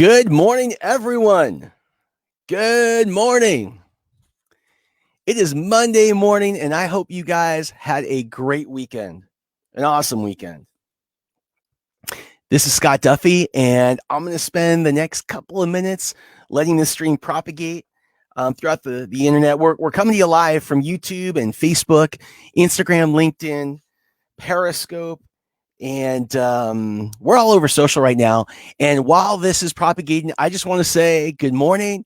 Good morning, everyone. Good morning. It is Monday morning, and I hope you guys had a great weekend, an awesome weekend. This is Scott Duffy, and I'm going to spend the next couple of minutes letting this stream propagate throughout the internet. We're coming to you live from YouTube and Facebook, Instagram, LinkedIn, Periscope, and we're all over social right now. And while this is propagating, I just want to say good morning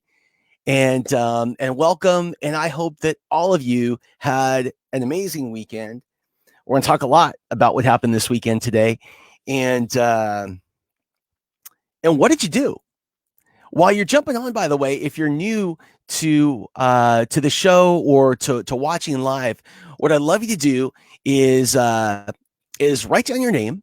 and welcome. And I hope that all of you had an amazing weekend. We're going to talk a lot about what happened this weekend today, and what did you do while you're jumping on? By the way, if you're new to the show or to watching live, what I'd love you to do is write down your name,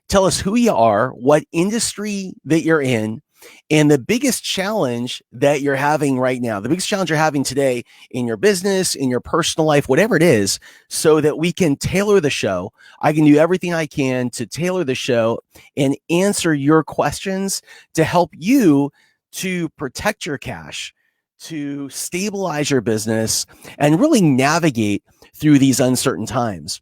tell us who you are, what industry that you're in, and the biggest challenge that you're having right now, the biggest challenge you're having today in your business, in your personal life, whatever it is, so that we can tailor the show. I can do everything I can to tailor the show and answer your questions to help you to protect your cash, to stabilize your business, and really navigate through these uncertain times.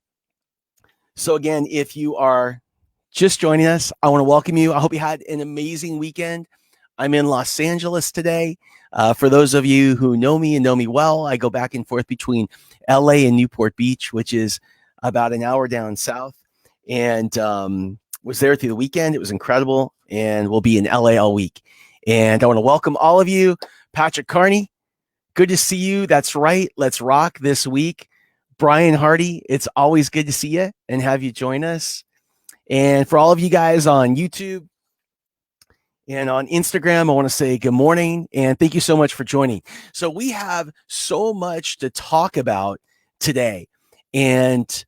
So again, if you are just joining us, I want to welcome you. I hope you had an amazing weekend. I'm in Los Angeles today. For those of you who know me and know me well, I go back and forth between LA and Newport Beach, which is about an hour down south, and was there through the weekend. It was incredible, and we'll be in LA all week. And I want to welcome all of you. Patrick Carney, good to see you. That's right. Let's rock this week. Brian Hardy, it's always good to see you and have you join us. And for all of you guys on YouTube and on Instagram, I want to say good morning and thank you so much for joining. So we have so much to talk about today. And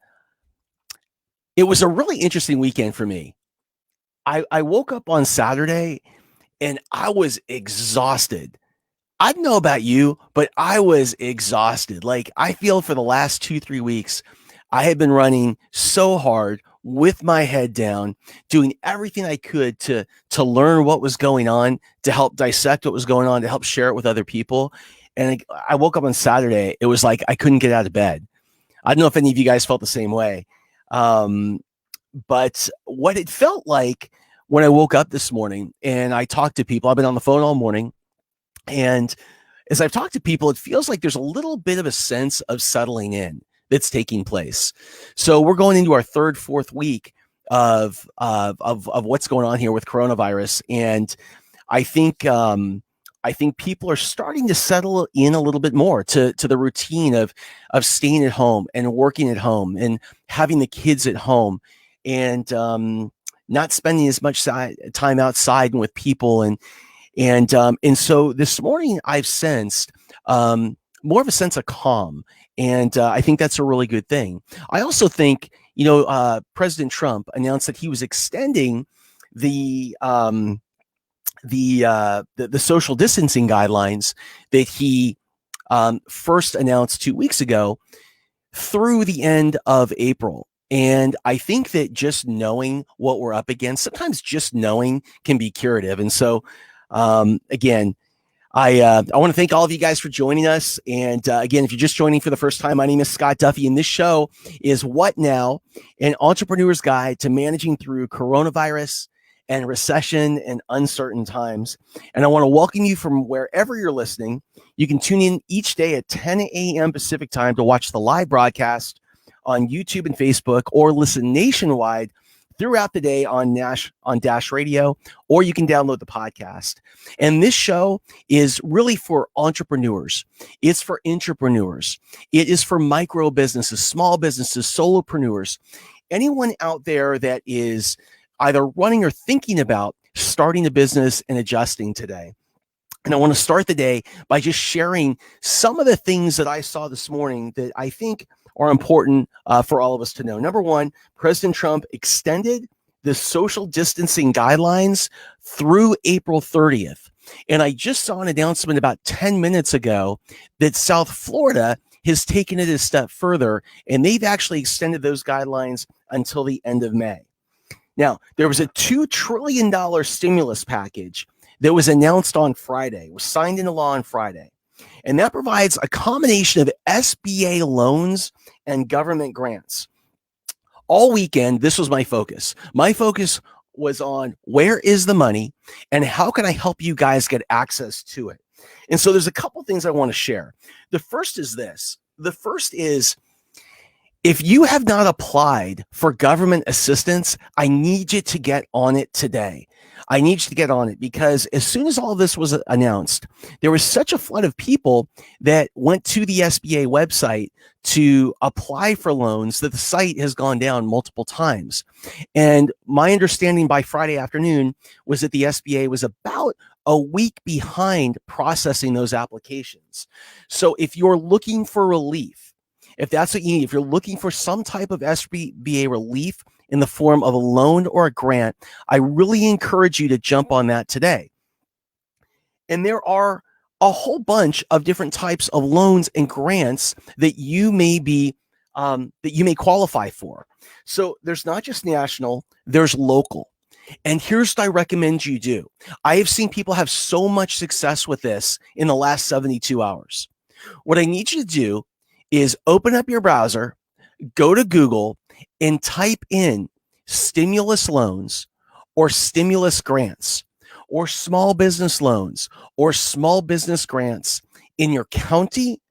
it was a really interesting weekend for me. I woke up on Saturday and I was exhausted. I don't know about you, but I was exhausted. Like, I feel for the last 2-3 weeks, I had been running so hard with my head down, doing everything I could to learn what was going on, to help dissect what was going on, to help share it with other people. And I woke up on Saturday. It was like I couldn't get out of bed. I don't know if any of you guys felt the same way. But what it felt like when I woke up this morning and I talked to people, I've been on the phone all morning. And as I've talked to people, it feels like there's a little bit of a sense of settling in that's taking place. So we're going into our third, fourth week of what's going on here with coronavirus, and I think people are starting to settle in a little bit more to the routine of staying at home and working at home and having the kids at home and not spending as much time outside and with people and so this morning I've sensed more of a sense of calm. And I think that's a really good thing. I also think, President Trump announced that he was extending the social distancing guidelines that he first announced 2 weeks ago through the end of April. And I think that just knowing what we're up against, sometimes just knowing can be curative. And so, again, I want to thank all of you guys for joining us. And again, if you're just joining for the first time, my name is Scott Duffy, and this show is What Now? An Entrepreneur's Guide to Managing Through Coronavirus and Recession and Uncertain Times. And I want to welcome you from wherever you're listening. You can tune in each day at 10 a.m. Pacific time to watch the live broadcast on YouTube and Facebook, or listen nationwide throughout the day on Dash Radio, or you can download the podcast. And this show is really for entrepreneurs. It's for intrapreneurs. It is for micro businesses, small businesses, solopreneurs, anyone out there that is either running or thinking about starting a business and adjusting today. And I want to start the day by just sharing some of the things that I saw this morning that I think are important for all of us to know. Number one, President Trump extended the social distancing guidelines through April 30th. And I just saw an announcement about 10 minutes ago that South Florida has taken it a step further, and they've actually extended those guidelines until the end of May. Now, there was a $2 trillion stimulus package that was announced on Friday, was signed into law on Friday. And that provides a combination of SBA loans and government grants. All weekend, this was my focus. My focus was on where is the money and how can I help you guys get access to it? And so there's a couple things I want to share. The first is this. The first is, if you have not applied for government assistance, I need you to get on it today. I need you to get on it because as soon as all this was announced, there was such a flood of people that went to the SBA website to apply for loans that the site has gone down multiple times. And my understanding by Friday afternoon was that the SBA was about a week behind processing those applications. So if you're looking for relief, if that's what you need, if you're looking for some type of SBA relief in the form of a loan or a grant, I really encourage you to jump on that today. And there are a whole bunch of different types of loans and grants that you may be that you may qualify for. So there's not just national, there's local. And here's what I recommend you do. I have seen people have so much success with this in the last 72 hours. What I need you to do is open up your browser, go to Google, and type in stimulus loans or stimulus grants or small business loans or small business grants in your county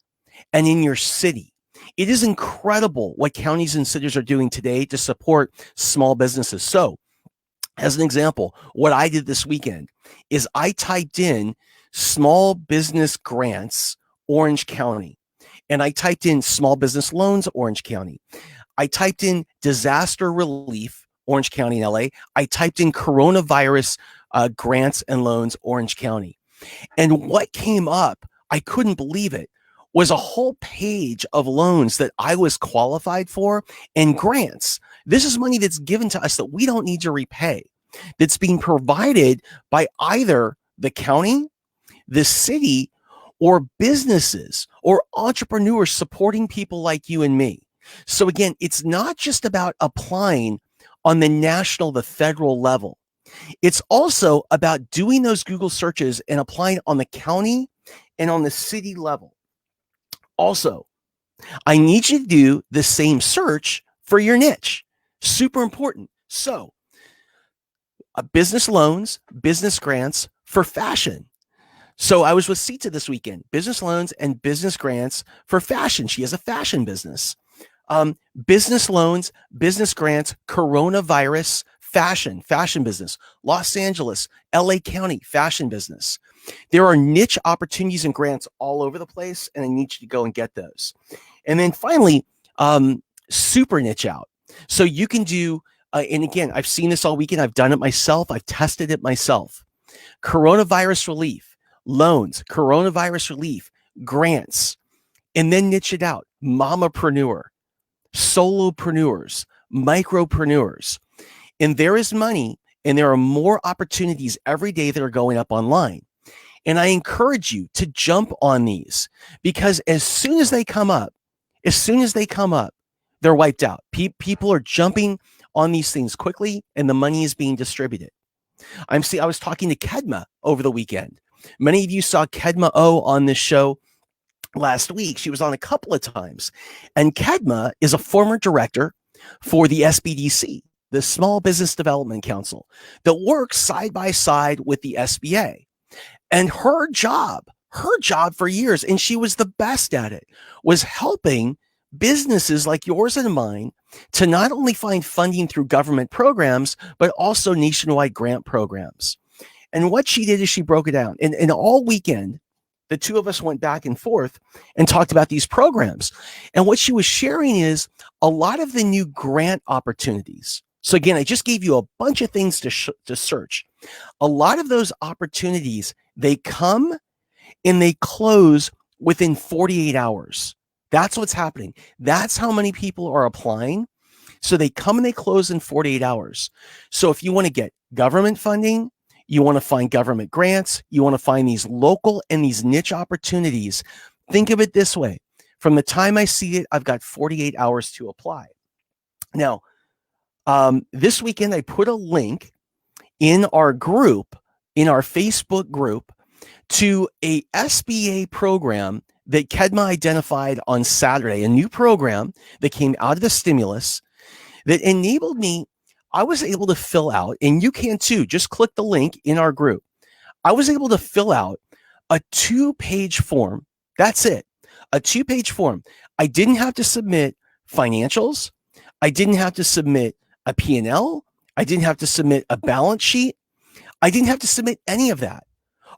and in your city. It is incredible what counties and cities are doing today to support small businesses. So, as an example, what I did this weekend is I typed in small business grants, Orange County. And I typed in small business loans, Orange County. I typed in disaster relief, Orange County and LA. I typed in coronavirus grants and loans, Orange County. And what came up, I couldn't believe it, was a whole page of loans that I was qualified for and grants. This is money that's given to us that we don't need to repay, that's being provided by either the county, the city, or businesses or entrepreneurs supporting people like you and me. So again, it's not just about applying on the national, the federal level. It's also about doing those Google searches and applying on the county and on the city level. Also, I need you to do the same search for your niche. Super important. So, business loans, business grants for fashion. So I was with Sita this weekend, business loans and business grants for fashion. She has a fashion business. Business loans, business grants, coronavirus, fashion business, Los Angeles, LA County, fashion business. There are niche opportunities and grants all over the place, and I need you to go and get those. And then finally, super niche out. So you can do, and again, I've seen this all weekend. I've done it myself. I've tested it myself. Coronavirus relief, loans, coronavirus relief, grants, and then niche it out. Mamapreneur, solopreneurs, micropreneurs. And there is money and there are more opportunities every day that are going up online. And I encourage you to jump on these because as soon as they come up, they're wiped out. People are jumping on these things quickly and the money is being distributed. I was talking to Kedma over the weekend. Many of you saw Kedma O on this show last week. She was on a couple of times. And Kedma is a former director for the SBDC, the Small Business Development Council, that works side by side with the SBA. And her job for years, and she was the best at it, was helping businesses like yours and mine to not only find funding through government programs, but also nationwide grant programs. And what she did is she broke it down. And all weekend, the two of us went back and forth and talked about these programs. And what she was sharing is a lot of the new grant opportunities. So again, I just gave you a bunch of things to search. A lot of those opportunities, they come and they close within 48 hours. That's what's happening. That's how many people are applying. So they come and they close in 48 hours. So if you want to get government funding, you want to find government grants, you want to find these local and these niche opportunities, think of it this way. From the time I see it, I've got 48 hours to apply. Now, this weekend, I put a link in our group in our Facebook group to a SBA program that Kedma identified on Saturday, a new program that came out of the stimulus that enabled me. I was able to fill out, and you can too, just click the link in our group. I was able to fill out a 2-page form. That's it. A 2-page form. I didn't have to submit financials. I didn't have to submit a P&L. I didn't have to submit a balance sheet. I didn't have to submit any of that.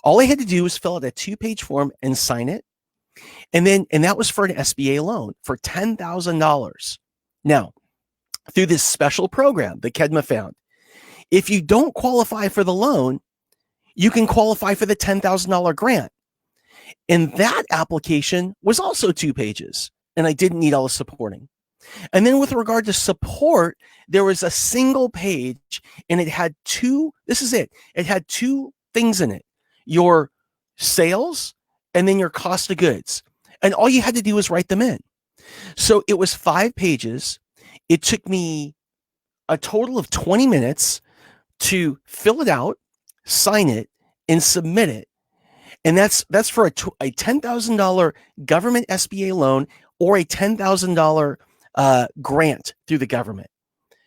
All I had to do was fill out a 2-page form and sign it. And that was for an SBA loan for $10,000. Now, through this special program that Kedma found, if you don't qualify for the loan, you can qualify for the $10,000 grant. And that application was also 2 pages, and I didn't need all the supporting. And then with regard to support, there was a single page, and it had this is it. It had 2 things in it: your sales and then your cost of goods. And all you had to do was write them in. So it was 5 pages. It took me a total of 20 minutes to fill it out, sign it, and submit it. And that's for a $10,000 government SBA loan or a $10,000 grant through the government.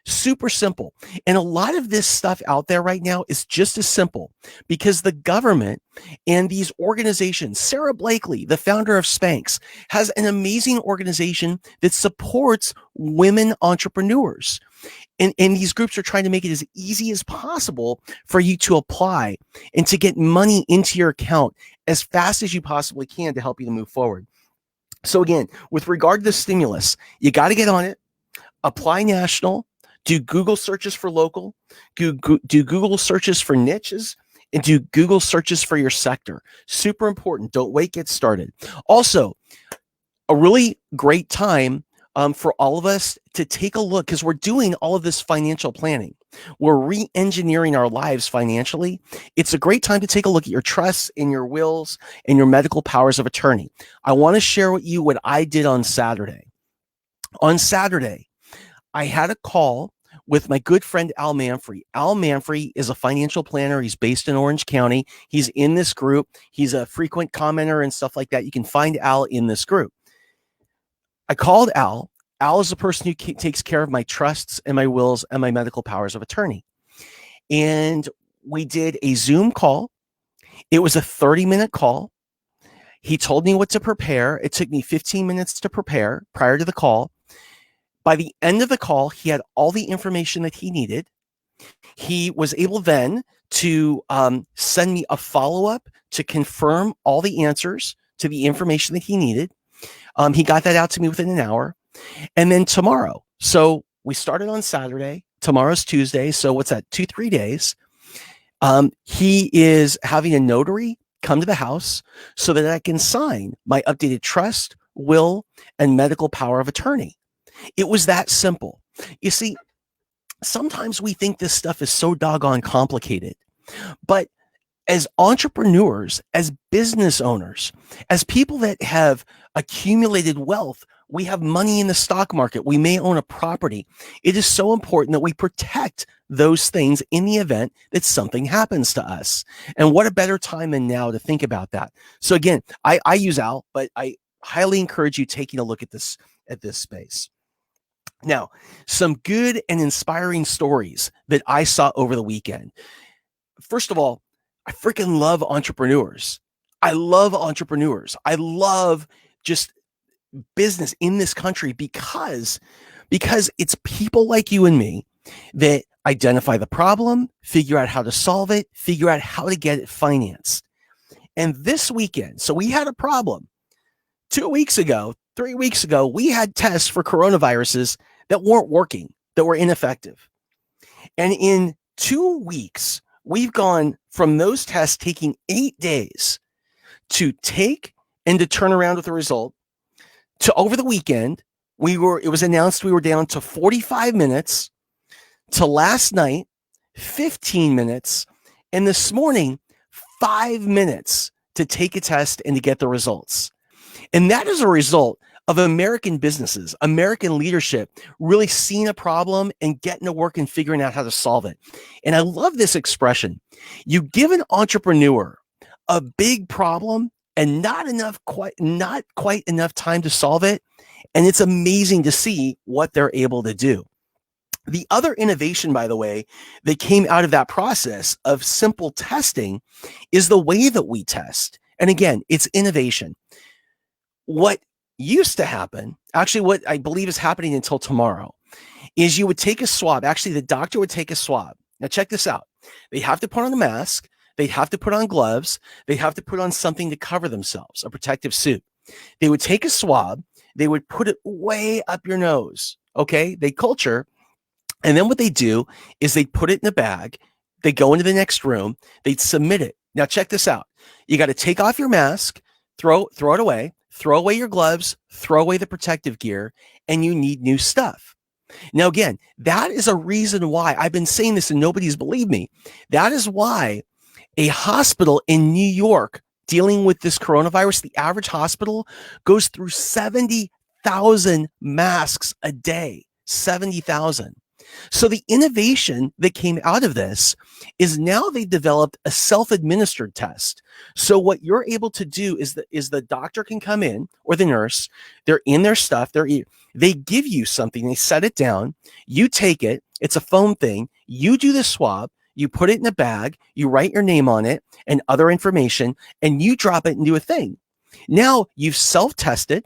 Super simple. And a lot of this stuff out there right now is just as simple because the government and these organizations, Sarah Blakely, the founder of Spanx, has an amazing organization that supports women entrepreneurs. And these groups are trying to make it as easy as possible for you to apply and to get money into your account as fast as you possibly can to help you to move forward. So again, with regard to the stimulus, you got to get on it, apply national, do Google searches for local, do Google searches for niches, and do Google searches for your sector. Super important. Don't wait, get started. Also, a really great time for all of us to take a look, because we're doing all of this financial planning. We're re-engineering our lives financially. It's a great time to take a look at your trusts and your wills and your medical powers of attorney. I want to share with you what I did on Saturday. On Saturday, I had a call with my good friend Al Manfrey. Al Manfrey is a financial planner. He's based in Orange County. He's in this group. He's a frequent commenter and stuff like that. You can find Al in this group. I called Al. Al is the person who takes care of my trusts and my wills and my medical powers of attorney. And we did a Zoom call. It was a 30-minute call. He told me what to prepare. It took me 15 minutes to prepare prior to the call. By the end of the call, he had all the information that he needed. He was able then to send me a follow-up to confirm all the answers to the information that he needed. He got that out to me within an hour. And then tomorrow, so we started on Saturday, tomorrow's Tuesday. So what's that, 2-3 days? He is having a notary come to the house so that I can sign my updated trust, will, and medical power of attorney. It was that simple. You see, sometimes we think this stuff is so doggone complicated, but as entrepreneurs, as business owners, as people that have accumulated wealth, we have money in the stock market, we may own a property. It is so important that we protect those things in the event that something happens to us. And what a better time than now to think about that. So again, I use Al, but I highly encourage you taking a look at this space. Now, some good and inspiring stories that I saw over the weekend. First of all, I freaking love entrepreneurs. I love entrepreneurs. I love just business in this country because it's people like you and me that identify the problem, figure out how to solve it, figure out how to get it financed. And this weekend, so we had a problem. 2 weeks ago, 3 weeks ago, we had tests for coronaviruses that weren't working, that were ineffective. And in 2 weeks, we've gone from those tests taking 8 days to take and to turn around with a result to over the weekend, it was announced we were down to 45 minutes, to last night, 15 minutes, and this morning, 5 minutes to take a test and to get the results. And that is a result of American businesses, American leadership really seeing a problem and getting to work and figuring out how to solve it. And I love this expression. You give an entrepreneur a big problem and not quite enough time to solve it, and it's amazing to see what they're able to do. The other innovation, by the way, that came out of that process of simple testing is the way that we test. And again, it's innovation. What used to happen, actually, what I believe is happening until tomorrow, is you would take a swab. Actually, the doctor would take a swab. Now, check this out. They have to put on a mask. They'd have to put on gloves. They'd have to put on something to cover themselves, a protective suit. They would take a swab. They would put it way up your nose. Okay. They culture. And then what they do is they put it in a bag. They go into the next room. They'd submit it. Now, check this out. You got to take off your mask, throw it away, throw away your gloves, throw away the protective gear, and you need new stuff. Now, again, that is a reason why I've been saying this and nobody's believed me. That is why a hospital in New York dealing with this coronavirus, the average hospital goes through 70,000 masks a day, 70,000. So the innovation that came out of this is now they developed a self-administered test. So what you're able to do is the doctor can come in, or the nurse, they're in their stuff, they give you something, they set it down, you take it, it's a foam thing, you do the swab, you put it in a bag, you write your name on it and other information, and you drop it into a thing. Now you've self-tested,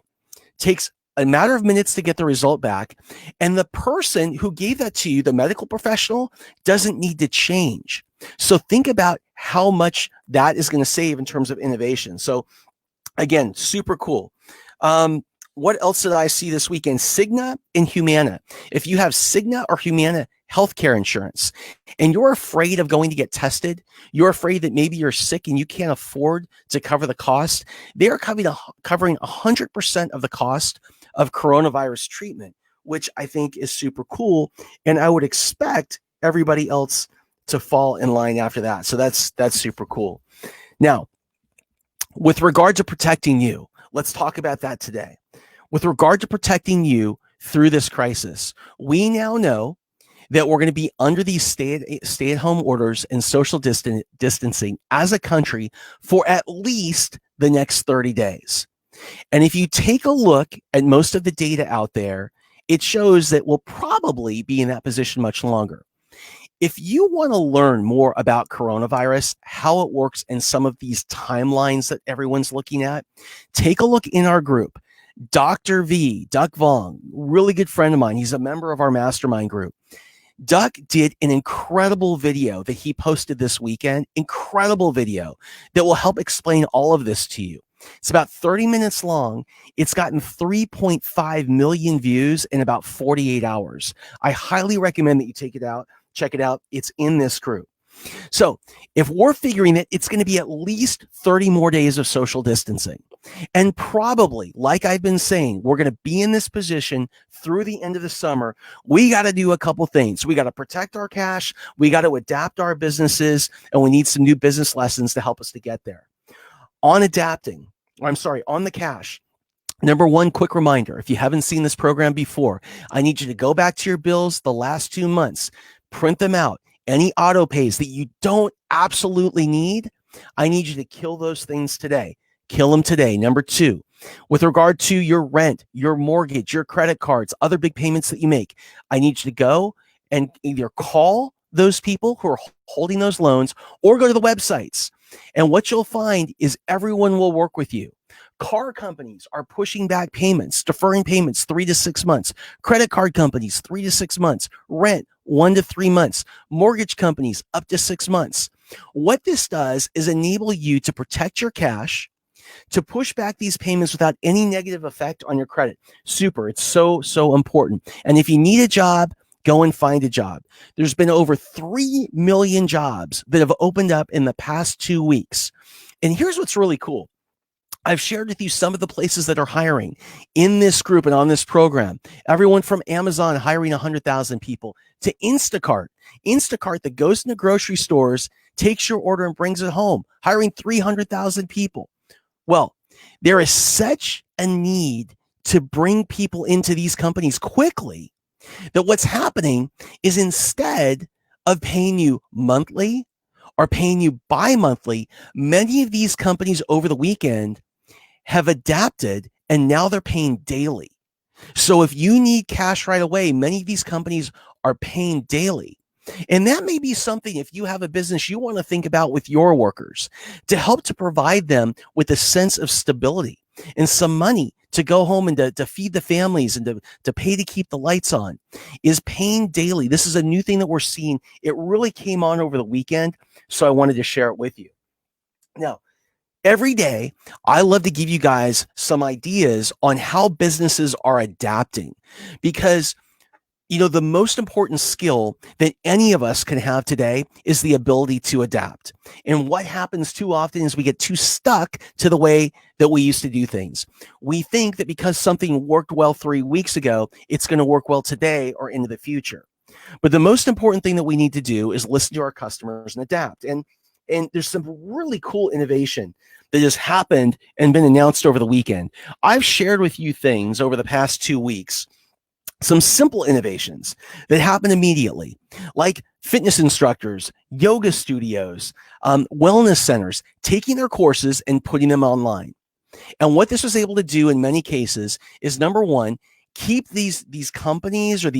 takes a matter of minutes to get the result back. And the person who gave that to you, the medical professional, doesn't need to change. So think about how much that is going to save in terms of innovation. So again, super cool. What else did I see this weekend? Cigna and Humana. If you have Cigna or Humana healthcare insurance and you're afraid of going to get tested, you're afraid that maybe you're sick and you can't afford to cover the cost, they are covering 100% of the cost of coronavirus treatment, which I think is super cool. And I would expect everybody else to fall in line after that. So that's super cool. Now, with regard to protecting you, let's talk about that today. With regard to protecting you through this crisis, we now know that we're going to be under these stay-at-home orders and social distancing as a country for at least the next 30 days. And if you take a look at most of the data out there, it shows that we'll probably be in that position much longer. If you want to learn more about coronavirus, how it works, and some of these timelines that everyone's looking at, take a look in our group. Dr. V, Duck Vong, really good friend of mine. He's a member of our mastermind group. Duck did an incredible video that he posted this weekend, incredible video that will help explain all of this to you. It's about 30 minutes long. It's gotten 3.5 million views in about 48 hours. I highly recommend that you check it out. It's in this group. So if we're figuring that it's going to be at least 30 more days of social distancing, and probably, like I've been saying, we're going to be in this position through the end of the summer, we got to do a couple things. We got to protect our cash. We got to adapt our businesses, and we need some new business lessons to help us to get there. On the cash. Number one, quick reminder. If you haven't seen this program before, I need you to go back to your bills the last 2 months, print them out. Any auto pays that you don't absolutely need, I need you to kill those things today. Kill them today. Number two, with regard to your rent, your mortgage, your credit cards, other big payments that you make, I need you to go and either call those people who are holding those loans or go to the websites. And what you'll find is everyone will work with you. Car companies are pushing back payments, deferring payments 3 to 6 months. Credit card companies, 3 to 6 months. Rent, 1 to 3 months. Mortgage companies, up to 6 months. What this does is enable you to protect your cash, to push back these payments without any negative effect on your credit. Super. It's so, so important. And if you need a job, go and find a job. There's been over 3 million jobs that have opened up in the past 2 weeks. And here's what's really cool. I've shared with you some of the places that are hiring in this group and on this program. Everyone from Amazon hiring 100,000 people to Instacart that goes into grocery stores, takes your order and brings it home, hiring 300,000 people. Well, there is such a need to bring people into these companies quickly, that what's happening is instead of paying you monthly or paying you bi-monthly, many of these companies over the weekend have adapted and now they're paying daily. So if you need cash right away, many of these companies are paying daily. And that may be something, if you have a business, you want to think about with your workers to help to provide them with a sense of stability and some money to go home and to feed the families and to pay to keep the lights on, is paying daily. This is a new thing that we're seeing. It really came on over the weekend, so I wanted to share it with you. Now, every day, I love to give you guys some ideas on how businesses are adapting, because the most important skill that any of us can have today is the ability to adapt. And what happens too often is we get too stuck to the way that we used to do things. We think that because something worked well 3 weeks ago, it's going to work well today or into the future. But the most important thing that we need to do is listen to our customers and adapt. And there's some really cool innovation that has happened and been announced over the weekend. I've shared with you things over the past 2 weeks, some simple innovations that happen immediately, like fitness instructors, yoga studios, wellness centers, taking their courses and putting them online. And what this was able to do in many cases is, number one, keep these companies, or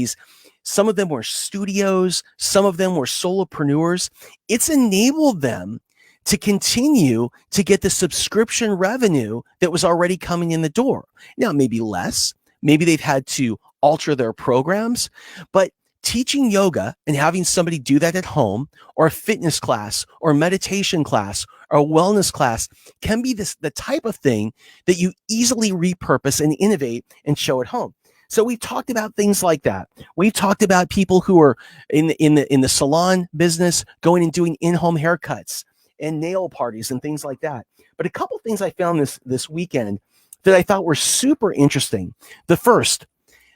some of them were studios, some of them were solopreneurs. It's enabled them to continue to get the subscription revenue that was already coming in the door. Now, maybe less, maybe they've had to alter their programs, but teaching yoga and having somebody do that at home, or a fitness class or meditation class or a wellness class, can be the type of thing that you easily repurpose and innovate and show at home. So we've talked about things like that. We've talked about people who are in the salon business going and doing in-home haircuts and nail parties and things like that. But a couple things I found this weekend that I thought were super interesting. The first,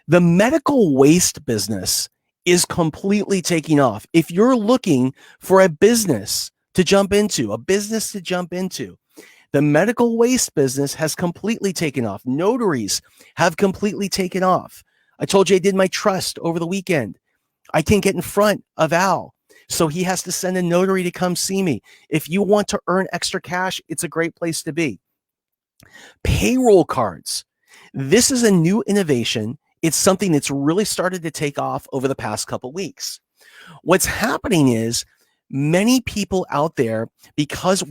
the medical waste business is completely taking off. If you're looking for a business to jump into, the medical waste business has completely taken off. Notaries have completely taken off. I told you I did my trust over the weekend. I can't get in front of Al, so he has to send a notary to come see me. If you want to earn extra cash, it's a great place to be. Payroll cards. This is a new innovation. It's something that's really started to take off over the past couple weeks. What's happening is many people out there, because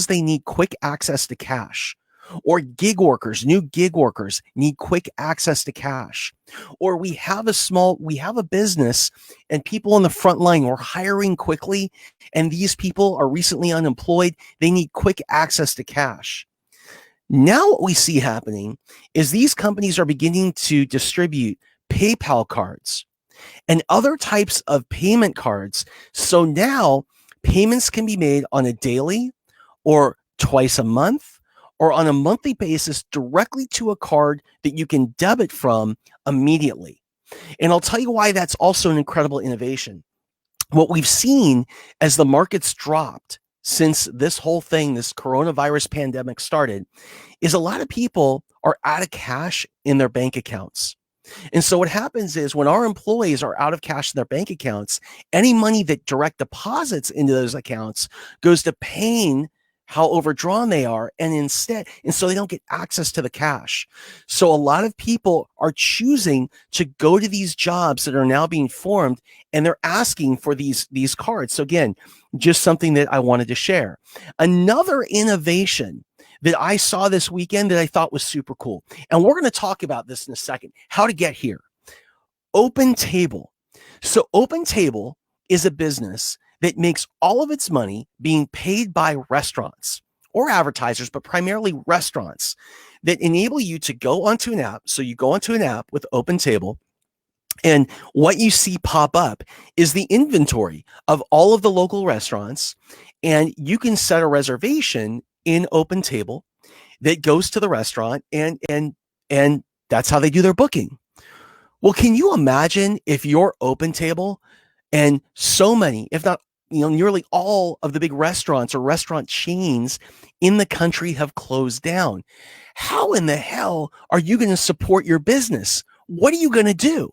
they need quick access to cash, or new gig workers need quick access to cash, or we have a business and people on the front line are hiring quickly, and these people are recently unemployed. They need quick access to cash. Now what we see happening is these companies are beginning to distribute PayPal cards and other types of payment cards. So now payments can be made on a daily or twice a month or on a monthly basis directly to a card that you can debit from immediately. And I'll tell you why that's also an incredible innovation. What we've seen as the markets dropped since this coronavirus pandemic started, is a lot of people are out of cash in their bank accounts. And so what happens is, when our employees are out of cash in their bank accounts, any money that direct deposits into those accounts goes to paying how overdrawn they are, and so they don't get access to the cash. So a lot of people are choosing to go to these jobs that are now being formed, and they're asking for these cards. So again, just something that I wanted to share. Another innovation that I saw this weekend that I thought was super cool, and we're going to talk about this in a second, how to get here. Open Table. So Open Table is a business that makes all of its money being paid by restaurants or advertisers, but primarily restaurants, that enable you to go onto an app. So you go onto an app with Open Table, and what you see pop up is the inventory of all of the local restaurants, and you can set a reservation in Open Table that goes to the restaurant, and that's how they do their booking. Well, can you imagine if your Open Table and so many, if not nearly all of the big restaurants or restaurant chains in the country have closed down. How in the hell are you going to support your business? What are you going to do?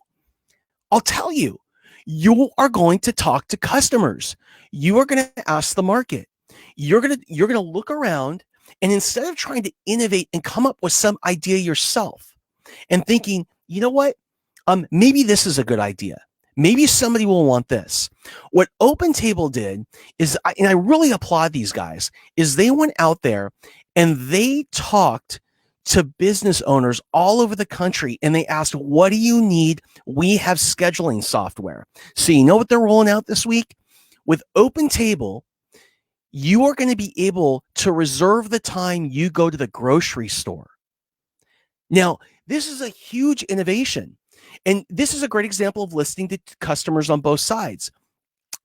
I'll tell you, you are going to talk to customers. You are going to ask the market. You're going to look around, and instead of trying to innovate and come up with some idea yourself and thinking, you know what? Maybe this is a good idea. Maybe somebody will want this. What OpenTable did is, and I really applaud these guys, is they went out there and they talked to business owners all over the country, and they asked, what do you need? We have scheduling software. So you know what they're rolling out this week? With OpenTable, you are going to be able to reserve the time you go to the grocery store. Now, this is a huge innovation. And this is a great example of listening to customers on both sides.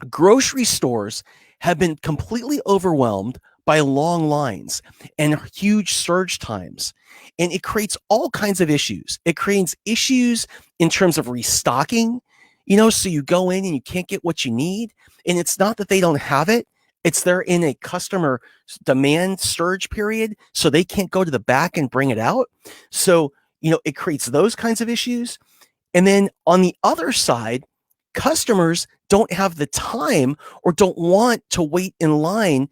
Grocery stores have been completely overwhelmed by long lines and huge surge times. And it creates all kinds of issues. It creates issues in terms of restocking, so you go in and you can't get what you need. And it's not that they don't have it. It's they're in a customer demand surge period, so they can't go to the back and bring it out. So, it creates those kinds of issues. And then on the other side, customers don't have the time or don't want to wait in line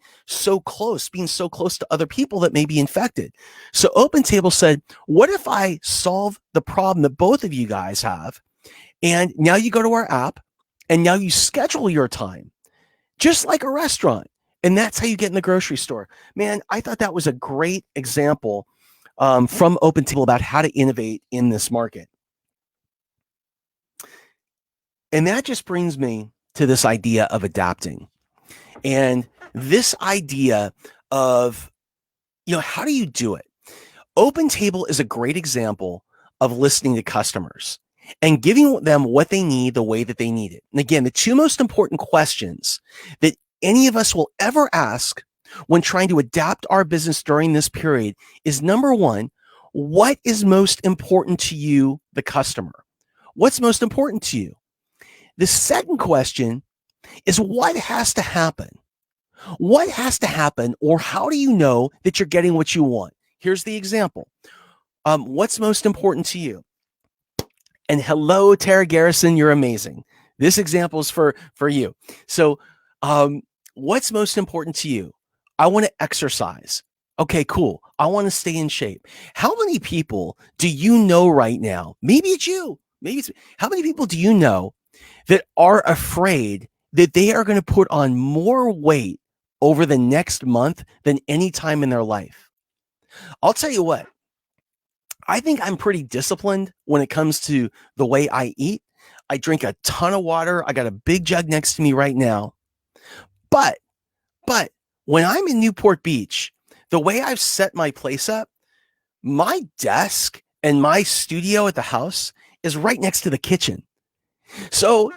being so close to other people that may be infected. So OpenTable said, what if I solve the problem that both of you guys have? And now you go to our app and now you schedule your time, just like a restaurant. And that's how you get in the grocery store. Man, I thought that was a great example from OpenTable about how to innovate in this market. And that just brings me to this idea of adapting. And this idea of, how do you do it? OpenTable is a great example of listening to customers and giving them what they need the way that they need it. And again, the two most important questions that any of us will ever ask when trying to adapt our business during this period is, number one, what is most important to you, the customer? What's most important to you? The second question is, what has to happen? What has to happen, or how do you know that you're getting what you want? Here's the example. What's most important to you? And hello, Tara Garrison, you're amazing. This example is for you. So what's most important to you? I want to exercise. Okay, cool. I want to stay in shape. How many people do you know right now? Maybe it's you. How many people do you know that are afraid that they are going to put on more weight over the next month than any time in their life? I'll tell you what, I think I'm pretty disciplined when it comes to the way I eat. I drink a ton of water. I got a big jug next to me right now. But when I'm in Newport Beach, the way I've set my place up, my desk and my studio at the house is right next to the kitchen. So,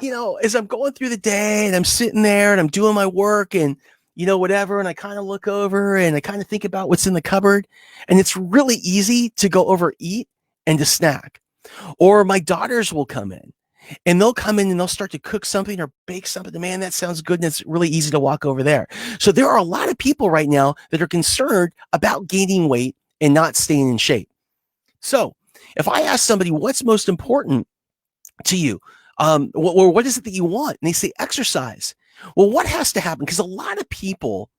as I'm going through the day and I'm sitting there and I'm doing my work and, whatever, and I kind of look over and I kind of think about what's in the cupboard, and it's really easy to go overeat and to snack. Or my daughters will come in and they'll come in and they'll start to cook something or bake something. Man, that sounds good. And it's really easy to walk over there. So there are a lot of people right now that are concerned about gaining weight and not staying in shape. So if I ask somebody, what's most important to you? Or what is it that you want? And they say exercise. Well, what has to happen? Because a lot of people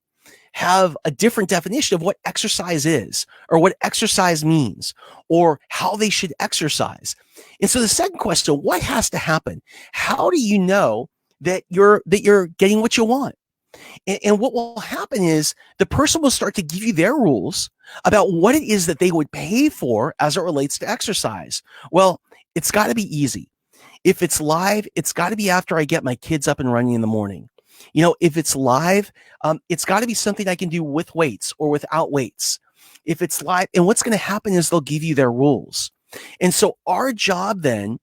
have a different definition of what exercise is, or what exercise means, or how they should exercise. And so the second question, what has to happen? How do you know that you're getting what you want? And what will happen is the person will start to give you their rules about what it is that they would pay for as it relates to exercise. Well, it's got to be easy. If it's live, it's got to be after I get my kids up and running in the morning. If it's live, it's got to be something I can do with weights or without weights. If it's live, and what's going to happen is they'll give you their rules. And so our job then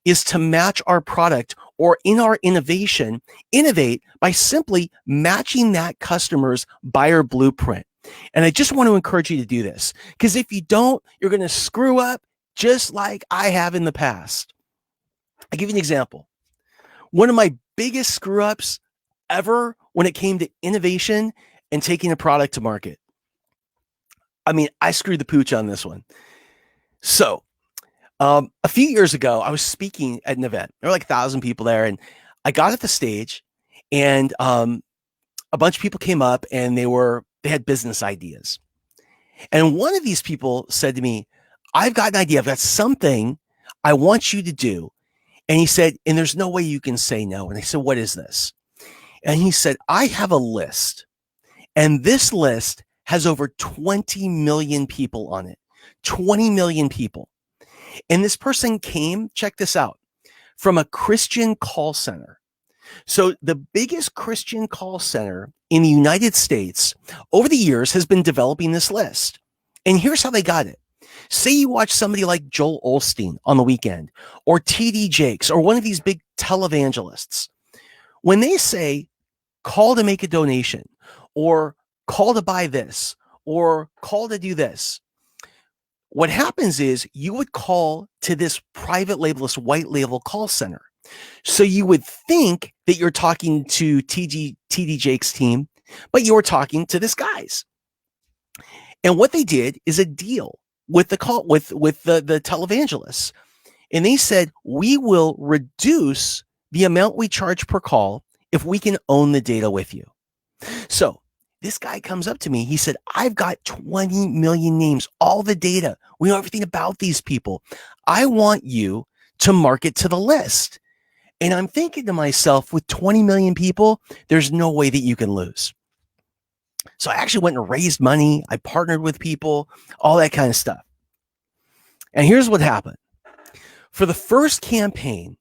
is to match our product, or in our innovate by simply matching that customer's buyer blueprint. And I just want to encourage you to do this, because if you don't, you're going to screw up just like I have in the past. I'll give you an example. One of my biggest screw ups ever when it came to innovation and taking a product to market. I mean, I screwed the pooch on this one. So, a few years ago, I was speaking at an event. There were like 1,000 people there, and I got at the stage, and a bunch of people came up, and they had business ideas. And one of these people said to me, "I've got an idea. I've got something I want you to do." And he said, "And there's no way you can say no." And I said, "What is this?" And he said, "I have a list, and this list has over 20 million people on it. 20 million people." And this person came, check this out, from a Christian call center. So the biggest Christian call center in the United States over the years has been developing this list. And here's how they got it. Say you watch somebody like Joel Osteen on the weekend, or TD Jakes, or one of these big televangelists. When they say, call to make a donation, or call to buy this, or call to do this, what happens is you would call to this private label, this white label call center. So you would think that you're talking to TD Jakes' team, but you were talking to this guy's. And what they did is a deal with the televangelists. And they said, we will reduce the amount we charge per call if we can own the data with you. So this guy comes up to me. He said, "I've got 20 million names, all the data. We know everything about these people. I want you to market to the list." And I'm thinking to myself, with 20 million people, there's no way that you can lose. So I actually went and raised money. I partnered with people, all that kind of stuff. And here's what happened. For the first campaign,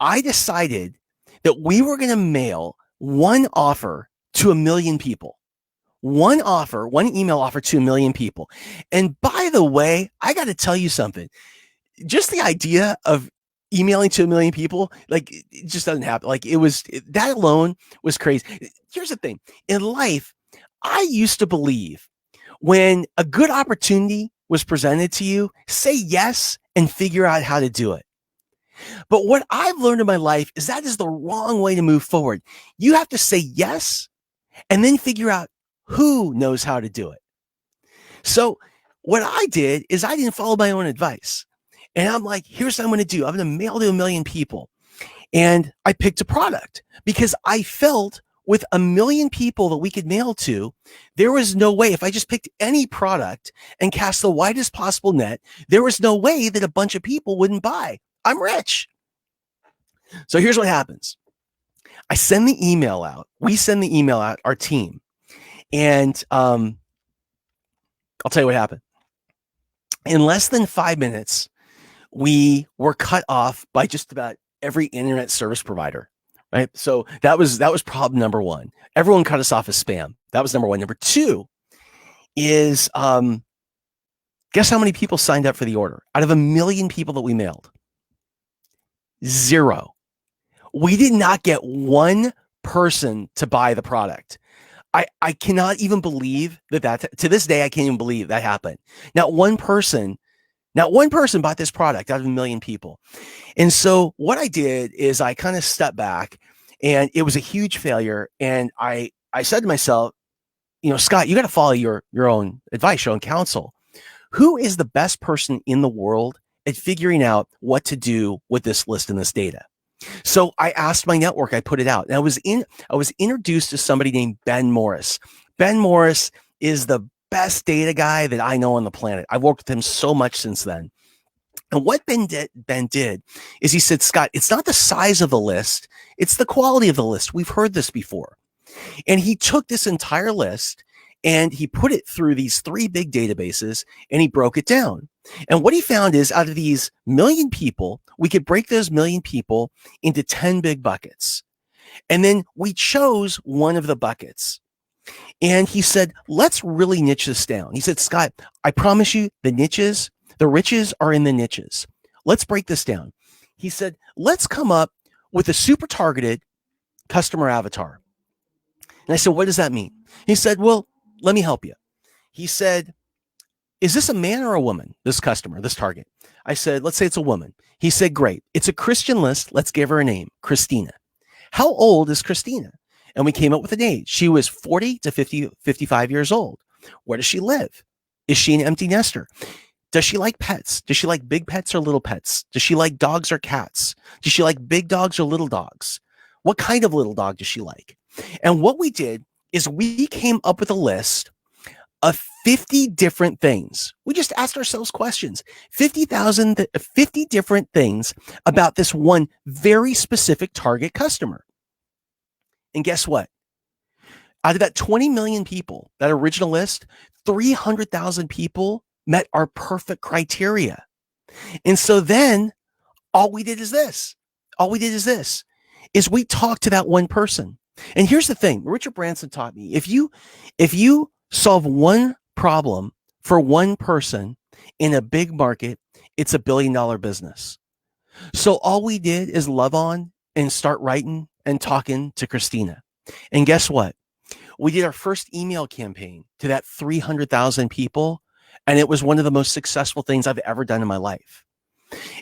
I decided that we were going to mail one offer to 1 million people. One email offer to 1 million people. And by the way, I got to tell you something. Just the idea of emailing to 1 million people, like, it just doesn't happen. Like, that alone was crazy. Here's the thing. In life, I used to believe when a good opportunity was presented to you, say yes and figure out how to do it. But what I've learned in my life is that is the wrong way to move forward. You have to say yes and then figure out who knows how to do it. So what I did is I didn't follow my own advice. And I'm like, here's what I'm going to do. I'm going to mail to 1 million people. And I picked a product because I felt with 1 million people that we could mail to, there was no way, if I just picked any product and cast the widest possible net, there was no way that a bunch of people wouldn't buy. I'm rich. So here's what happens. I send the email out. We send the email out, our team. And I'll tell you what happened. In less than 5 minutes, we were cut off by just about every internet service provider. Right. So that was problem number one. Everyone cut us off as spam. That was number one. Number two is, guess how many people signed up for the order? Out of 1 million people that we mailed, 0. We did not get one person to buy the product. I cannot even believe that to this day, I can't even believe that happened. Not one person bought this product out of 1 million people. And so what I did is I kind of stepped back, and it was a huge failure. And I said to myself, Scott, you got to follow your own advice, your own counsel. Who is the best person in the world at figuring out what to do with this list and this data? So I asked my network, I put it out, and I was introduced to somebody named Ben Morris. Ben Morris is the best data guy that I know on the planet. I've worked with him so much since then. And what Ben did is he said, Scott, it's not the size of the list, it's the quality of the list. We've heard this before. And he took this entire list and he put it through these 3 big databases and he broke it down. And what he found is out of these 1 million people, we could break those 1 million people into 10 big buckets. And then we chose one of the buckets. And he said, let's really niche this down. He said, Scott, I promise you the riches are in the niches. Let's break this down. He said, let's come up with a super targeted customer avatar. And I said, what does that mean? He said, well, let me help you. He said, is this a man or a woman, this customer, this target? I said, let's say it's a woman. He said, great. It's a Christian list. Let's give her a name, Christina. How old is Christina? And we came up with an age. She was 40 to 50, 55 years old. Where does she live? Is she an empty nester? Does she like pets? Does she like big pets or little pets? Does she like dogs or cats? Does she like big dogs or little dogs? What kind of little dog does she like? And what we did is we came up with a list of 50 different things. We just asked ourselves questions, 50 different things about this one very specific target customer. And guess what? Out of that 20 million people, that original list, 300,000 people met our perfect criteria. And so then all we did is this. All we did is we talked to that one person. And here's the thing, Richard Branson taught me, if you solve one problem for one person in a big market, it's $1 billion business. So all we did is love on and start writing and talking to Christina. And guess what? We did our first email campaign to that 300,000 people, and it was one of the most successful things I've ever done in my life.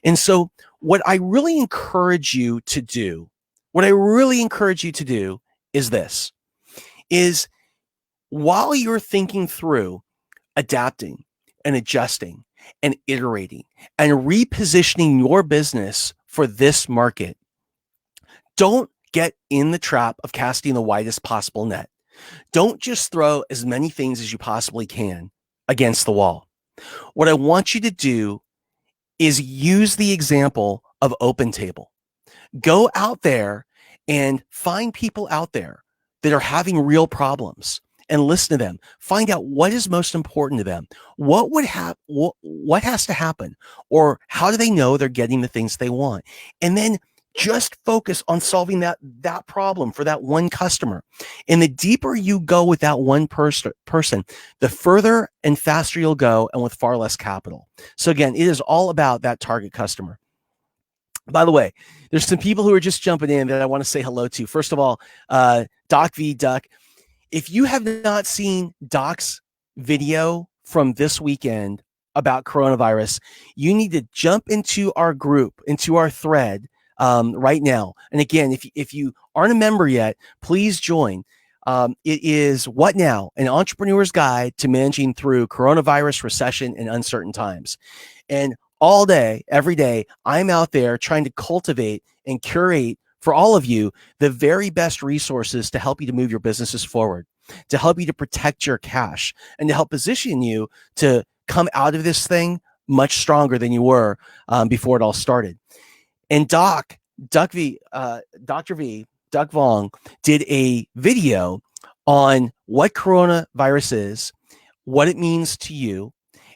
And so what I really encourage you to do is this, is while you're thinking through adapting and adjusting and iterating and repositioning your business for this market, don't get in the trap of casting the widest possible net. Don't just throw as many things as you possibly can against the wall. What I want you to do is use the example of OpenTable. Go out there and find people out there that are having real problems and listen to them. Find out what is most important to them. What has to happen, or how do they know they're getting the things they want? And then just focus on solving that problem for that one customer. And the deeper you go with that one person, the further and faster you'll go, and with far less capital. So again, it is all about that target customer. By the way, there's some people who are just jumping in that I want to say hello to. First of all, Doc V Duck. If you have not seen Doc's video from this weekend about coronavirus, you need to jump into our group, into our thread right now. And again, if you aren't a member yet, please join. It is What Now? An Entrepreneur's Guide to Managing Through Coronavirus, Recession, and Uncertain Times. And all day, every day, I'm out there trying to cultivate and curate for all of you the very best resources to help you to move your businesses forward, to help you to protect your cash, and to help position you to come out of this thing much stronger than you were before it all started. And Dr. V, Duck Vong, did a video on what coronavirus is, what it means to you,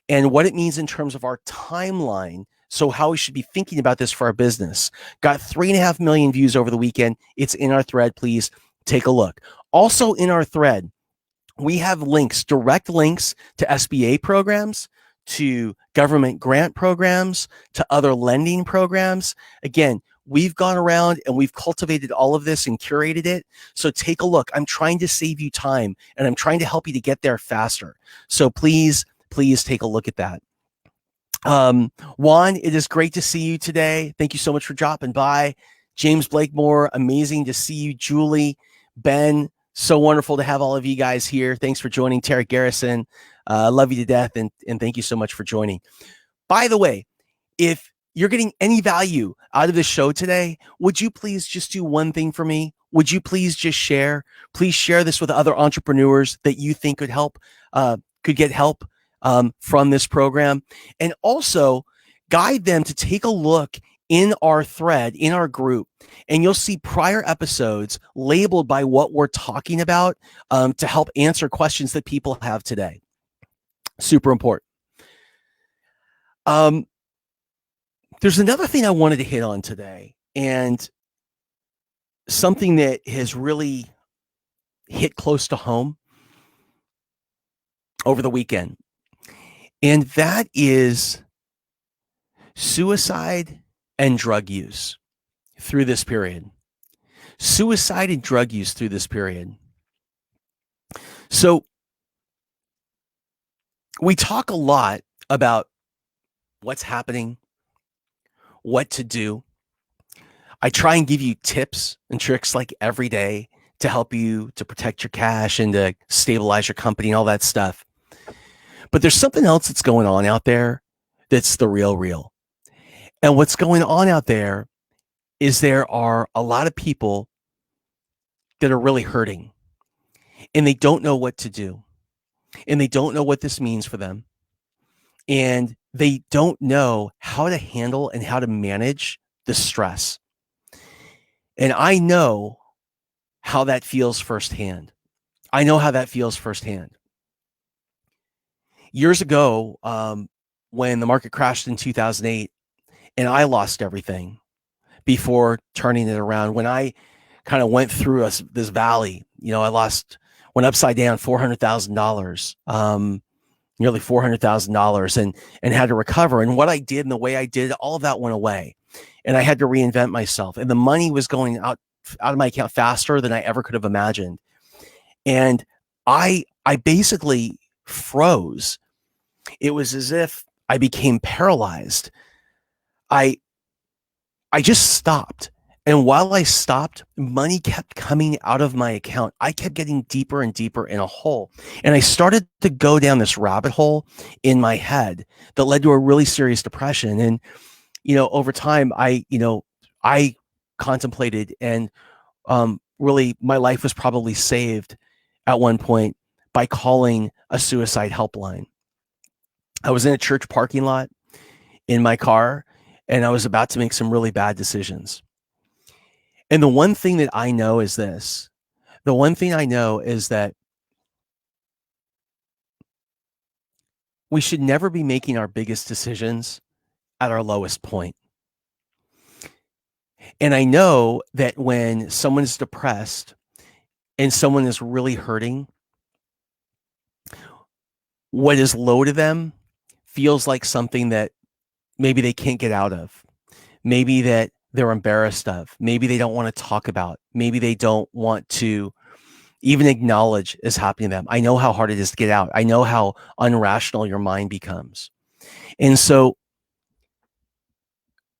and what it means in terms of our timeline. So how we should be thinking about this for our business. Got 3.5 million views over the weekend. It's in our thread. Please take a look. Also in our thread, we have links, direct links to SBA programs, to government grant programs, to other lending programs. Again, we've gone around and we've cultivated all of this and curated it. So take a look. I'm trying to save you time, and I'm trying to help you to get there faster. So please take a look at that. Juan, it is great to see you today. Thank you so much for dropping by. James Blakemore, amazing to see you. Julie, Ben, so wonderful to have all of you guys here. Thanks for joining. Tarek Garrison, love you to death, and thank you so much for joining. By the way, if you're getting any value out of the show today, would you please just do one thing for me? Would you please just share? Please share this with other entrepreneurs that you think could get help from this program, and also guide them to take a look in our thread, in our group, and you'll see prior episodes labeled by what we're talking about to help answer questions that people have today. Super important. There's another thing I wanted to hit on today, and something that has really hit close to home over the weekend. And that is suicide and drug use through this period. Suicide and drug use through this period. So we talk a lot about what's happening, what to do. I try and give you tips and tricks like every day to help you to protect your cash and to stabilize your company and all that stuff. But there's something else that's going on out there that's the real. And what's going on out there is there are a lot of people that are really hurting and they don't know what to do and they don't know what this means for them. And they don't know how to handle and how to manage the stress. And I know how that feels firsthand. I know how that feels firsthand. Years ago, when the market crashed in 2008 and I lost everything before turning it around, when I kind of went through this valley, I went upside down $400,000, nearly $400,000 and had to recover. And what I did and the way I did, all of that went away. And I had to reinvent myself. And the money was going out of my account faster than I ever could have imagined. And I basically froze. It was as if I became paralyzed. I just stopped. And while I stopped, money kept coming out of my account. I kept getting deeper and deeper in a hole. And I started to go down this rabbit hole in my head that led to a really serious depression. And, over time, I contemplated and really my life was probably saved at one point by calling a suicide helpline. I was in a church parking lot in my car and I was about to make some really bad decisions. And the one thing that I know is this. The one thing I know is that we should never be making our biggest decisions at our lowest point. And I know that when someone is depressed and someone is really hurting, what is low to them feels like something that maybe they can't get out of. Maybe that they're embarrassed of. Maybe they don't want to talk about. Maybe they don't want to even acknowledge is happening to them. I know how hard it is to get out. I know how unrational your mind becomes. And so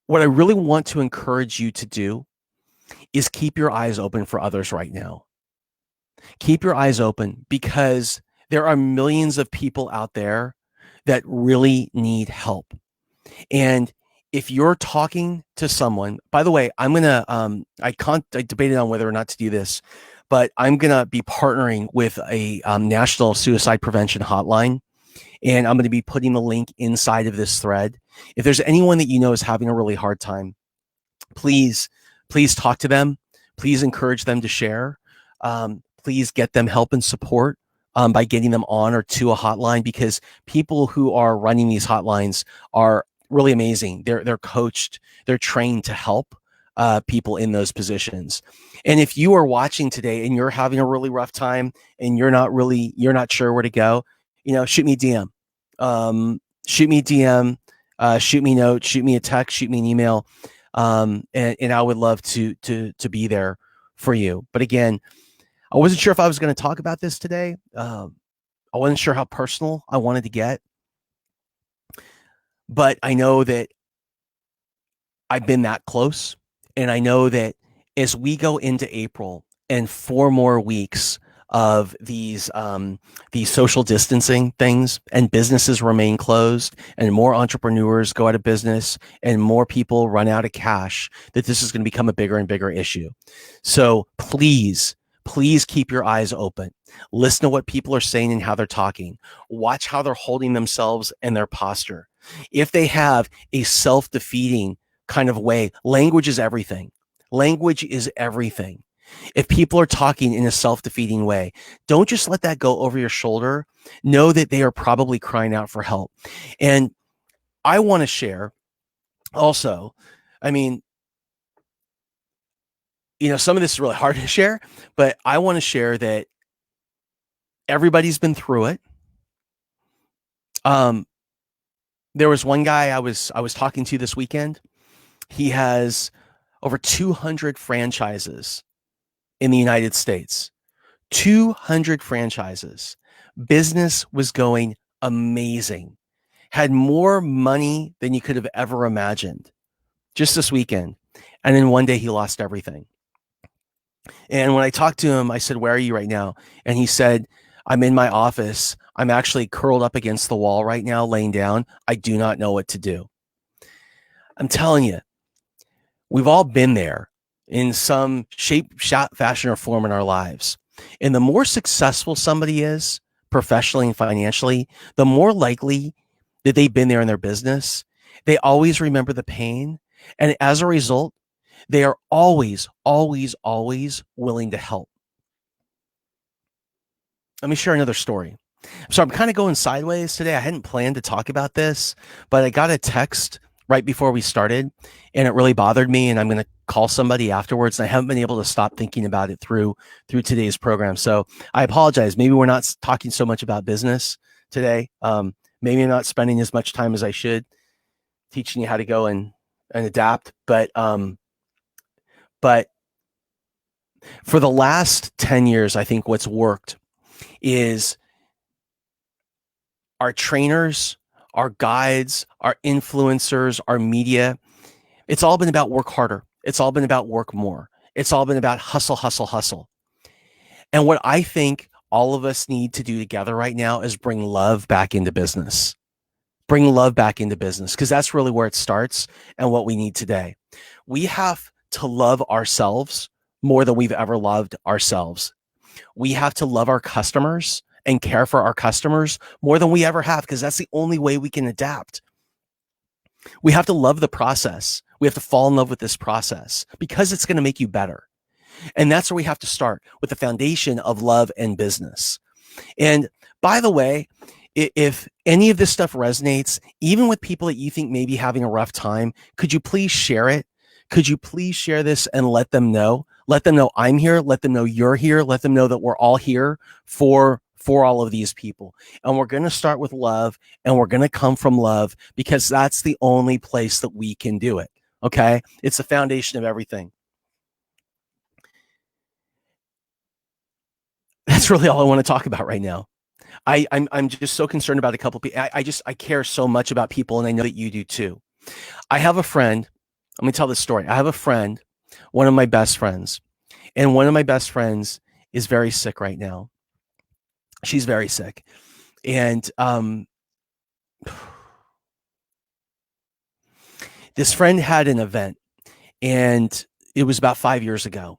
what I really want to encourage you to do is keep your eyes open for others right now. Keep your eyes open because there are millions of people out there that really need help. And if you're talking to someone, by the way, I'm going to, I debated on whether or not to do this, but I'm going to be partnering with a national suicide prevention hotline. And I'm going to be putting the link inside of this thread. If there's anyone that you know is having a really hard time, please talk to them. Please encourage them to share. Please get them help and support by getting them on or to a hotline, because people who are running these hotlines are really amazing. They're coached, they're trained to help people in those positions. And if you are watching today and you're having a really rough time and you're not sure where to go, shoot me a DM. Shoot me a DM, shoot me a note, shoot me a text, shoot me an email. And I would love to be there for you. But again, I wasn't sure if I was going to talk about this today. I wasn't sure how personal I wanted to get, but I know that I've been that close. And I know that as we go into April and 4 more weeks of these social distancing things and businesses remain closed and more entrepreneurs go out of business and more people run out of cash, that this is going to become a bigger and bigger issue. So please keep your eyes open. Listen to what people are saying and how they're talking. Watch how they're holding themselves and their posture. If they have a self-defeating kind of way, language is everything. Language is everything. If people are talking in a self-defeating way, don't just let that go over your shoulder. Know that they are probably crying out for help. And I want to share also, some of this is really hard to share, but I want to share that everybody's been through it. There was one guy I was talking to this weekend. He has over 200 franchises in the United States. 200 franchises. Business was going amazing. Had more money than you could have ever imagined just this weekend. And then one day he lost everything. And when I talked to him, I said, "Where are you right now?" And he said, "I'm in my office. I'm actually curled up against the wall right now, laying down. I do not know what to do." I'm telling you, we've all been there in some shape, fashion, or form in our lives. And the more successful somebody is professionally and financially, the more likely that they've been there in their business. They always remember the pain. And as a result, they are always, always, always willing to help. Let me share another story. So I'm kind of going sideways today. I hadn't planned to talk about this, but I got a text right before we started and it really bothered me. And I'm going to call somebody afterwards. And I haven't been able to stop thinking about it through today's program. So I apologize. Maybe we're not talking so much about business today. Maybe I'm not spending as much time as I should teaching you how to go and adapt. But for the last 10 years, I think what's worked is our trainers, our guides, our influencers, our media. It's all been about work harder. It's all been about work more. It's all been about hustle, hustle, hustle. And what I think all of us need to do together right now is bring love back into business. Bring love back into business because that's really where it starts and what we need today. We have to love ourselves more than we've ever loved ourselves. We have to love our customers and care for our customers more than we ever have because that's the only way we can adapt. We have to love the process. We have to fall in love with this process because it's going to make you better. And that's where we have to start with the foundation of love and business. And by the way, if any of this stuff resonates, even with people that you think may be having a rough time, could you please share it? Could you please share this and let them know? Let them know I'm here. Let them know you're here. Let them know that we're all here for all of these people. And we're going to start with love and we're going to come from love because that's the only place that we can do it. Okay. It's the foundation of everything. That's really all I want to talk about right now. I'm just so concerned about a couple of people. I care so much about people, and I know that you do too. I have a friend. Let me tell this story. I have a friend, one of my best friends, and one of my best friends is very sick right now. She's very sick, and this friend had an event, and it was about 5 years ago,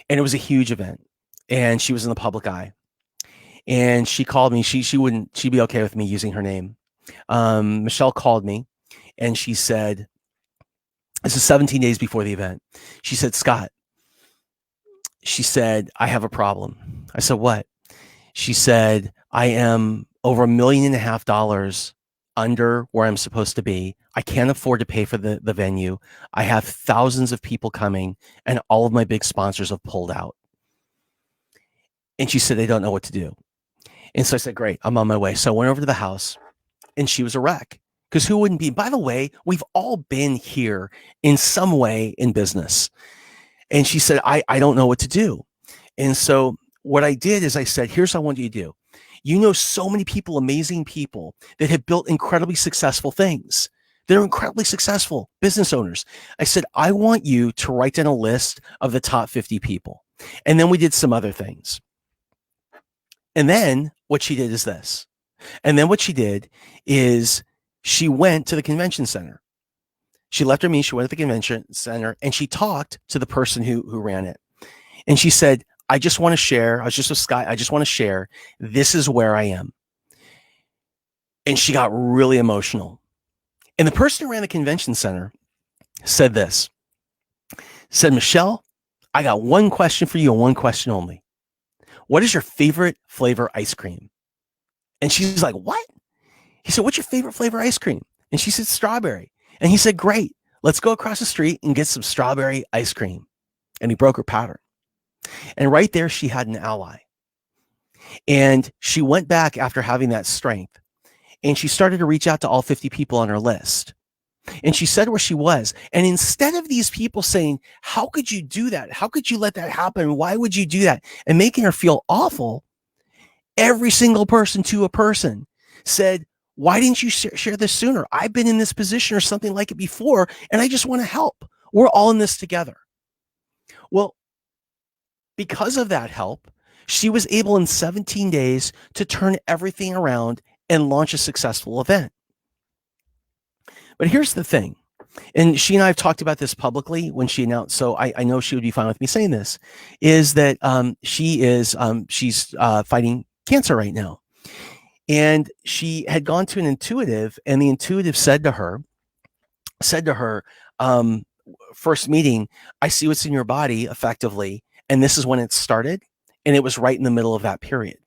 and it was a huge event, and she was in the public eye. And she called me. She'd be okay with me using her name. Michelle called me and she said, this is 17 days before the event. She said, Scott, she said, I have a problem. I said, what? She said, I am over $1.5 million under where I'm supposed to be. I can't afford to pay for the venue. I have thousands of people coming and all of my big sponsors have pulled out. And she said, they don't know what to do. And so I said, great, I'm on my way. So I went over to the house and she was a wreck because who wouldn't be? By the way, we've all been here in some way in business. And she said, I don't know what to do. And so what I did is I said, here's what I want you to do. You know, so many people, amazing people that have built incredibly successful things. They're incredibly successful business owners. I said, I want you to write down a list of the top 50 people. And then we did some other things. And then what she did is this. And then what she did is she went to the convention center. She left her me. She went to the convention center and she talked to the person who ran it. And she said, I just want to share. I was just with Scott. I just want to share. This is where I am. And she got really emotional. And the person who ran the convention center said this, said, Michelle, I got one question for you and one question only. What is your favorite flavor ice cream? And she's like, what? He said, what's your favorite flavor ice cream? And she said, strawberry. And he said, great, let's go across the street and get some strawberry ice cream. And he broke her pattern. And right there, she had an ally. And she went back after having that strength. And she started to reach out to all 50 people on her list. And she said where she was. And instead of these people saying, how could you do that? How could you let that happen? Why would you do that? And making her feel awful, every single person to a person said, why didn't you share this sooner? I've been in this position or something like it before, and I just want to help. We're all in this together. Well, Because of that help, she was able in 17 days to turn everything around and launch a successful event. But here's the thing. And she and I have talked about this publicly when she announced, so I know she would be fine with me saying this, is that she's fighting cancer right now. And she had gone to an intuitive, and the intuitive said to her, first meeting, I see what's in your body effectively, and this is when it started, and it was right in the middle of that period.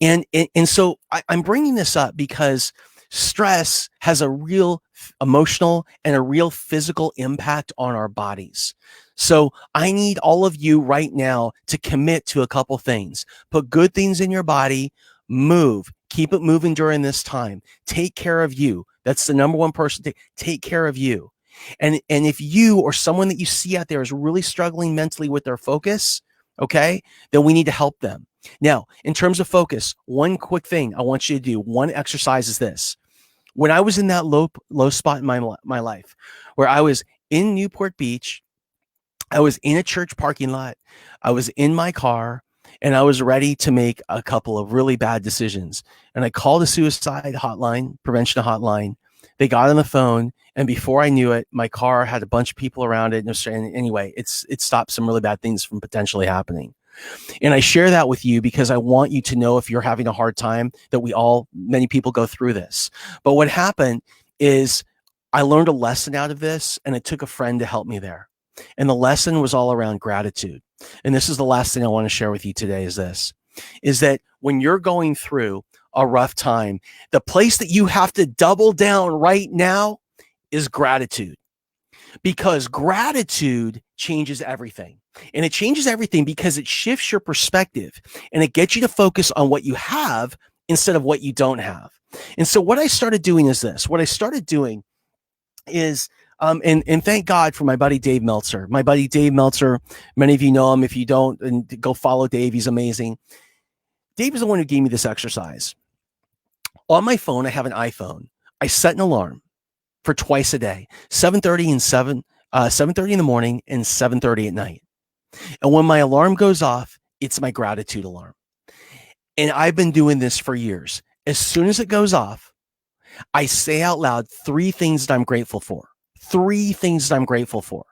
And so I'm bringing this up because stress has a real emotional and a real physical impact on our bodies. So I need all of you right now to commit to a couple things. Put good things in your body, move, keep it moving during this time. Take care of you. That's the number one person. Take care of you. And if you or someone that you see out there is really struggling mentally with their focus, okay, then we need to help them. Now, in terms of focus, one quick thing I want you to do, one exercise is this. When I was in that low spot in my life, where I was in Newport Beach, I was in a church parking lot, I was in my car, and I was ready to make a couple of really bad decisions. And I called a suicide hotline, prevention hotline. They got on the phone, and before I knew it, my car had a bunch of people around it. And anyway, it stopped some really bad things from potentially happening. And I share that with you because I want you to know, if you're having a hard time, that many people go through this. But what happened is I learned a lesson out of this, and it took a friend to help me there. And the lesson was all around gratitude. And this is the last thing I want to share with you today is that when you're going through a rough time, the place that you have to double down right now is gratitude, because gratitude changes everything. And it changes everything because it shifts your perspective, and it gets you to focus on what you have instead of what you don't have. And so what I started doing is this. What I started doing is, and thank God for my buddy Dave Meltzer. My buddy Dave Meltzer, many of you know him. If you don't, and go follow Dave. He's amazing. Dave is the one who gave me this exercise. On my phone, I have an iPhone. I set an alarm for twice a day, 7:30 and 7:30 in the morning and 7:30 at night. And when my alarm goes off, it's my gratitude alarm. And I've been doing this for years. As soon as it goes off, I say out loud 3 things that I'm grateful for. 3 things that I'm grateful for.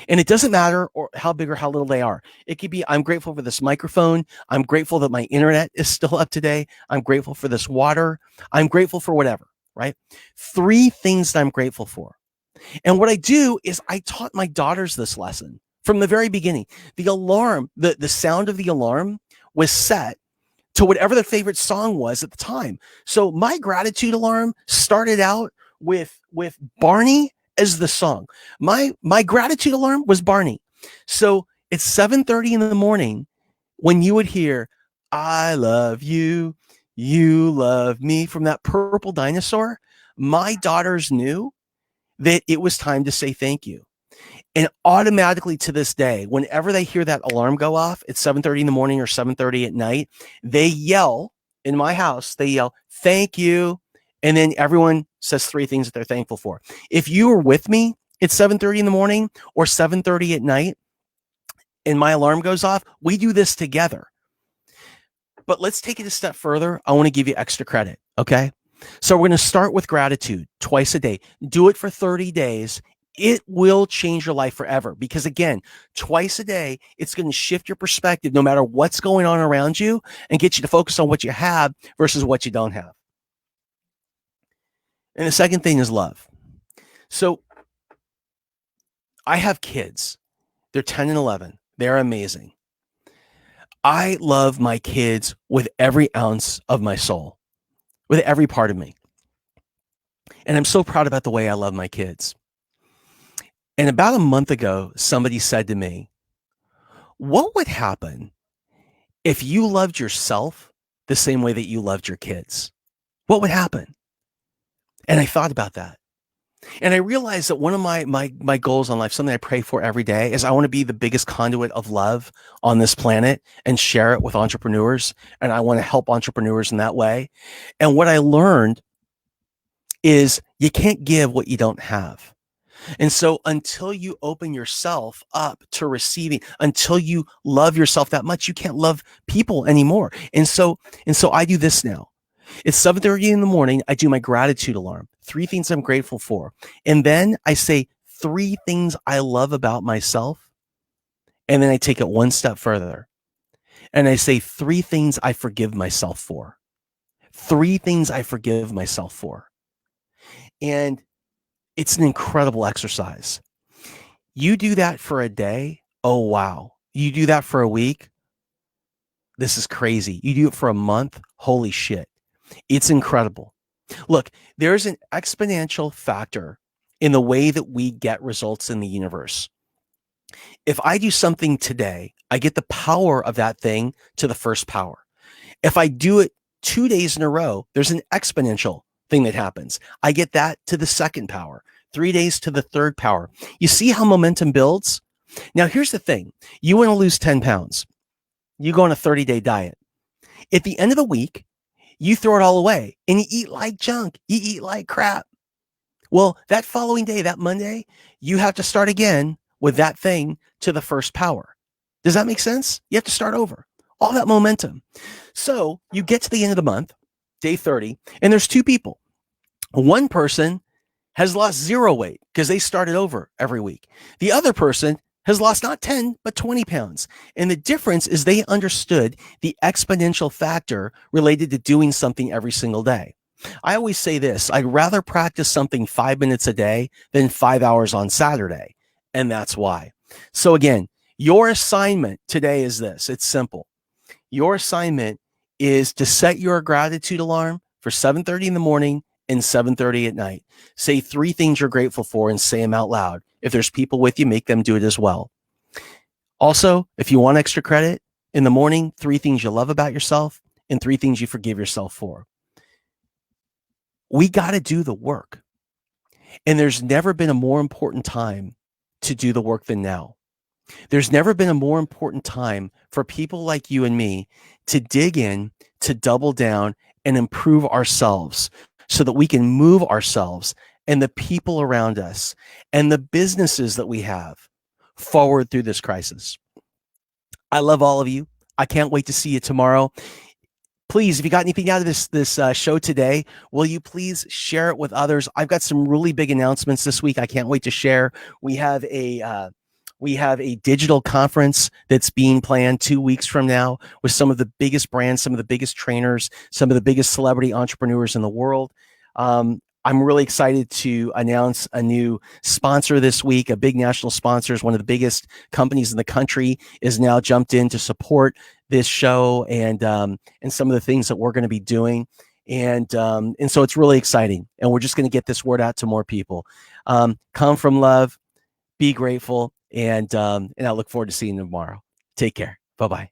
And it doesn't matter or how big or how little they are. It could be, I'm grateful for this microphone. I'm grateful that my internet is still up today. I'm grateful for this water. I'm grateful for whatever, right? 3 things that I'm grateful for. And what I do is I taught my daughters this lesson from the very beginning. The alarm, the sound of the alarm was set to whatever their favorite song was at the time. So my gratitude alarm started out with Barney as the song. My gratitude alarm was Barney. So it's 7:30 in the morning when you would hear, I love you, you love me, from that purple dinosaur. My daughters knew that it was time to say thank you. And automatically to this day, whenever they hear that alarm go off at 7:30 in the morning or 7:30 at night, they yell in my house, they yell, thank you. And then everyone says 3 things that they're thankful for. If you were with me at 7:30 in the morning or 7:30 at night and my alarm goes off, we do this together. But let's take it a step further. I want to give you extra credit. Okay. So we're going to start with gratitude twice a day. Do it for 30 days. It will change your life forever, because again, twice a day, it's going to shift your perspective no matter what's going on around you and get you to focus on what you have versus what you don't have. And the second thing is love. So I have kids. They're 10 and 11. They're amazing. I love my kids with every ounce of my soul, with every part of me. And I'm so proud about the way I love my kids. And about a month ago, somebody said to me, what would happen if you loved yourself the same way that you loved your kids? What would happen? And I thought about that. And I realized that one of my goals in life, something I pray for every day, is I want to be the biggest conduit of love on this planet and share it with entrepreneurs. And I want to help entrepreneurs in that way. And what I learned is you can't give what you don't have. And so until you open yourself up to receiving, until you love yourself that much, you can't love people anymore. And so I do this now. It's 7:30 in the morning. I do my gratitude alarm. 3 things I'm grateful for. And then I say 3 things I love about myself. And then I take it one step further. And I say 3 things I forgive myself for. 3 things I forgive myself for. And it's an incredible exercise. You do that for a day. Oh, wow. You do that for a week. This is crazy. You do it for a month. Holy shit. It's incredible. Look, there's an exponential factor in the way that we get results in the universe. If I do something today, I get the power of that thing to the first power. If I do it 2 days in a row, there's an exponential thing that happens. I get that to the second power, 3 days to the third power. You see how momentum builds? Now, here's the thing. You want to lose 10 pounds. You go on a 30-day diet. At the end of the week, you throw it all away and you eat like junk. You eat like crap. Well, that following day, that Monday, you have to start again with that thing to the first power. Does that make sense? You have to start over. All that momentum. So you get to the end of the month, day 30, and there's 2 people. One person has lost 0 weight because they started over every week. The other person has lost not 10, but 20 pounds. And the difference is they understood the exponential factor related to doing something every single day. I always say this, I'd rather practice something 5 minutes a day than 5 hours on Saturday. And that's why. So again, your assignment today is this. It's simple. Your assignment is to set your gratitude alarm for 7:30 in the morning and 7:30 at night. Say 3 things you're grateful for and say them out loud. If there's people with you, make them do it as well. Also, if you want extra credit, in the morning, 3 things you love about yourself and 3 things you forgive yourself for. We got to do the work. And there's never been a more important time to do the work than now. There's never been a more important time for people like you and me to dig in, to double down and improve ourselves so that we can move ourselves and the people around us and the businesses that we have forward through this crisis. I love all of you. I can't wait to see you tomorrow. Please, if you got anything out of this show today, will you please share it with others? I've got some really big announcements this week. I can't wait to share. We have a digital conference that's being planned 2 weeks from now with some of the biggest brands, some of the biggest trainers, some of the biggest celebrity entrepreneurs in the world. I'm really excited to announce a new sponsor this week. A big national sponsor is one of the biggest companies in the country is now jumped in to support this show and some of the things that we're going to be doing. And so it's really exciting. And we're just going to get this word out to more people. Come from love, be grateful, and I look forward to seeing you tomorrow. Take care. Bye-bye.